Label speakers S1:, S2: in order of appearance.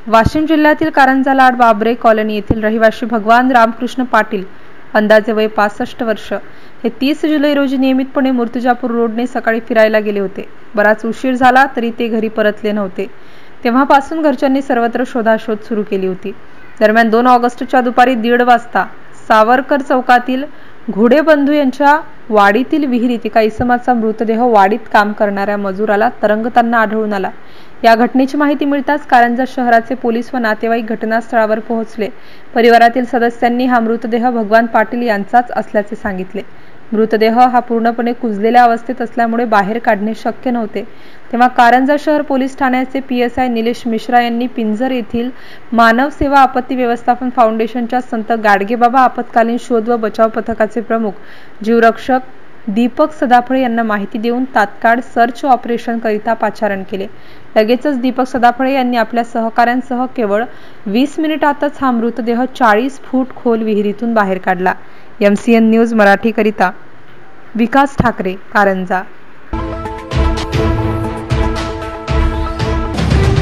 S1: वाशिम जिल्ह्यातील कारंजा लाड बाबरे कॉलनी येथील रहिवासी भगवान रामकृष्ण पाटील अंदाजे वय 65 वर्ष हे 30 जुलै रोजी नियमितपणे मूर्तिजापूर रोडने सकाळी फिरायला गेले होते। बराच उशीर झाला तरी ते घरी परतले नव्हते। तेव्हापासून घरच्यांनी सर्वत्र शोधाशोध सुरू केली होती। दरम्यान 2 ऑगस्टच्या दुपारी 1:30 वाजता सावरकर चौकातील घोडे बंधू यांच्या वाडीतील विहिरीत एका इसमाचा मृतदेह वाडीत काम करणाऱ्या मजुराला तरंगताना आढळून आला। या घटनेची माहिती मिळताच कारंजा शहराचे पोलीस व नातेवाईक घटनास्थळावर पोहोचले। परिवारातील सदस्यांनी हा मृतदेह भगवान पाटील यांचाच असल्याचे सांगितले। मृतदेह हा पूर्णपणे कुजलेल्या अवस्थेत असल्यामुळे बाहेर काढणे शक्य नव्हते। तेव्हा कारंजा शहर पोलीस ठाण्याचे PSI निलेश मिश्रा यांनी पिंजर येथील मानव सेवा आपत्ती व्यवस्थापन फाउंडेशनच्या संत गाडगेबाबा आपत्कालीन शोध व बचाव पथकाचे प्रमुख जीवरक्षक दीपक सदाफळे यांना माहिती देऊन तात्काळ सर्च ऑपरेशन करिता पाचारण केले। लगेचच दीपक सदाफळे यांनी आपल्या सहकाऱ्यांसह केवळ 20 मिनिटातच हा मृतदेह 40 फूट खोल विहिरीतून बाहेर काढला। MCN न्यूज मराठी करिता विकास ठाकरे, कारंजा।